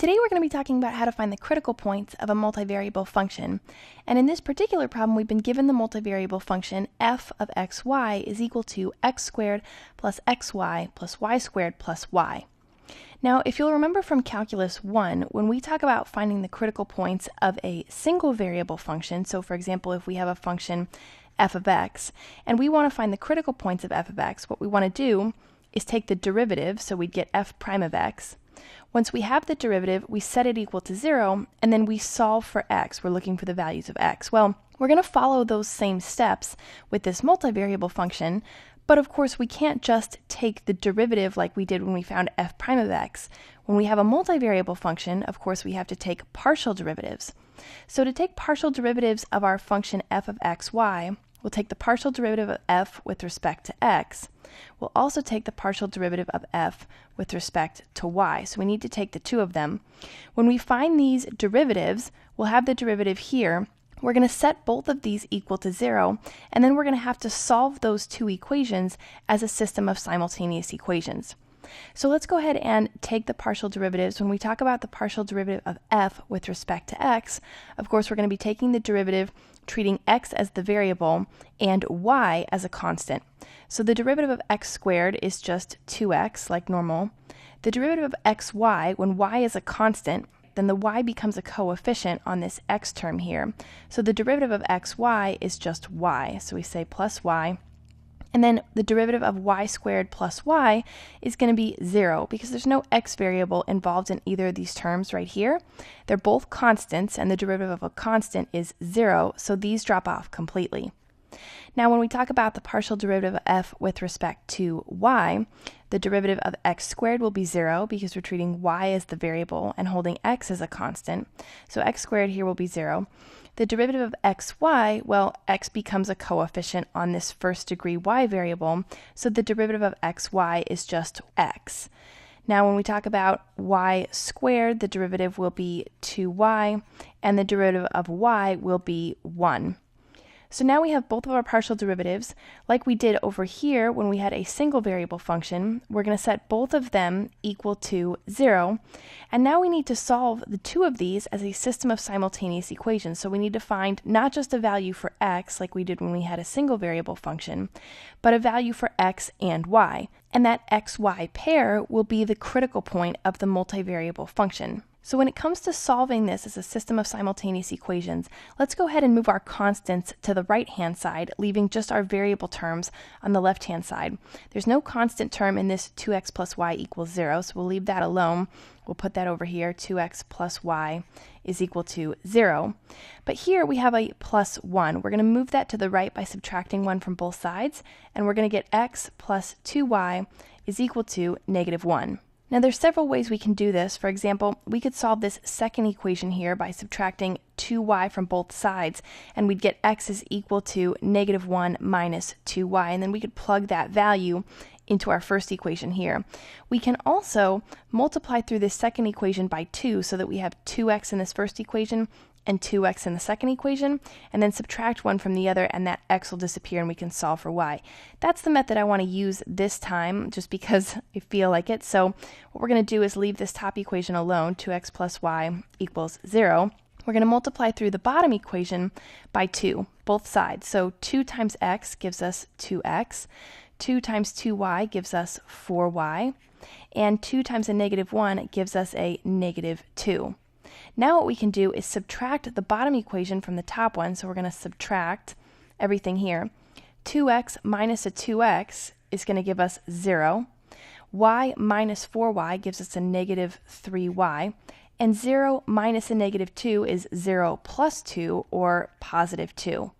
Today we're going to be talking about how to find the critical points of a multivariable function. And in this particular problem, we've been given the multivariable function f of xy is equal to x squared plus xy plus y squared plus y. Now, if you'll remember from Calculus 1, when we talk about finding the critical points of a single variable function, so for example, if we have a function f of x, and we want to find the critical points of f of x, what we want to do is take the derivative, so we'd get f prime of x. Once we have the derivative, we set it equal to 0, and then we solve for x. We're looking for the values of x. Well, we're going to follow those same steps with this multivariable function, but of course we can't just take the derivative like we did when we found f prime of x. When we have a multivariable function, of course we have to take partial derivatives. So to take partial derivatives of our function f of xy, we'll take the partial derivative of f with respect to x. We'll also take the partial derivative of f with respect to y. So we need to take the two of them. When we find these derivatives, we'll have the derivative here. We're going to set both of these equal to 0, and then we're going to have to solve those two equations as a system of simultaneous equations. So let's go ahead and take the partial derivatives. When we talk about the partial derivative of f with respect to x, of course we're going to be taking the derivative, treating x as the variable and y as a constant. So the derivative of x squared is just 2x, like normal. The derivative of xy, when y is a constant, then the y becomes a coefficient on this x term here. So the derivative of xy is just y. So we say plus y. And then the derivative of y squared plus y is going to be 0 because there's no x variable involved in either of these terms right here. They're both constants, and the derivative of a constant is 0, so these drop off completely. Now when we talk about the partial derivative of f with respect to y, the derivative of x squared will be 0 because we're treating y as the variable and holding x as a constant. So x squared here will be 0. The derivative of xy, well, x becomes a coefficient on this first degree y variable, so the derivative of xy is just x. Now when we talk about y squared, the derivative will be 2y, and the derivative of y will be 1. So now we have both of our partial derivatives. Like we did over here when we had a single variable function, we're going to set both of them equal to 0. And now we need to solve the two of these as a system of simultaneous equations. So we need to find not just a value for x like we did when we had a single variable function, but a value for x and y. And that xy pair will be the critical point of the multivariable function. So when it comes to solving this as a system of simultaneous equations, let's go ahead and move our constants to the right-hand side, leaving just our variable terms on the left-hand side. There's no constant term in this 2x plus y equals 0, so we'll leave that alone. We'll put that over here, 2x plus y is equal to 0. But here we have a plus 1. We're going to move that to the right by subtracting 1 from both sides, and we're going to get x plus 2y is equal to negative 1. Now there's several ways we can do this. For example, we could solve this second equation here by subtracting 2y from both sides, and we'd get x is equal to negative 1 minus 2y, and then we could plug that value into our first equation here. We can also multiply through this second equation by 2 so that we have 2x in this first equation and 2x in the second equation, and then subtract 1 from the other, and that x will disappear and we can solve for y. That's the method I want to use this time just because I feel like it. So what we're going to do is leave this top equation alone, 2x plus y equals 0. We're going to multiply through the bottom equation by 2, both sides. So 2 times x gives us 2x, 2 times 2y gives us 4y, and 2 times a negative 1 gives us a negative 2. Now what we can do is subtract the bottom equation from the top one, so we're going to subtract everything here. 2x minus a 2x is going to give us 0. Y minus 4y gives us a negative 3y. And 0 minus a negative 2 is 0 plus 2, or positive 2.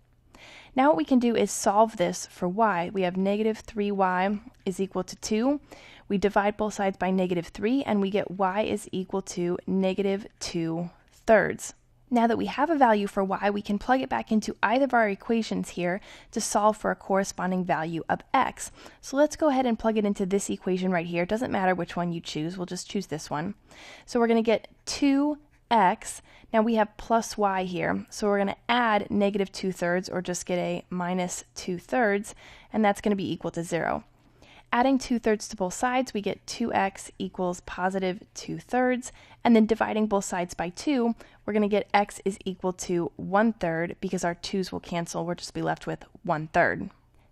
Now what we can do is solve this for y. We have negative 3y is equal to 2. We divide both sides by negative 3, and we get y is equal to negative 2/3. Now that we have a value for y, we can plug it back into either of our equations here to solve for a corresponding value of x. So let's go ahead and plug it into this equation right here. It doesn't matter which one you choose. We'll just choose this one. So we're going to get 2x. Now we have plus y here, so we're going to add negative 2/3, or just get a minus 2/3, and that's going to be equal to 0. Adding 2/3 to both sides, we get 2x equals positive 2/3. And then dividing both sides by 2, we're going to get x is equal to 1/3 because our 2's will cancel. We'll just be left with 1/3.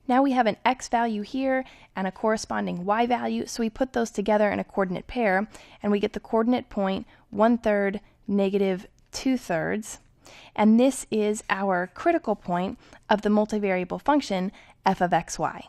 Now we have an x value here and a corresponding y value, so we put those together in a coordinate pair, and we get the coordinate point 1/3, negative 2/3. And this is our critical point of the multivariable function f of xy.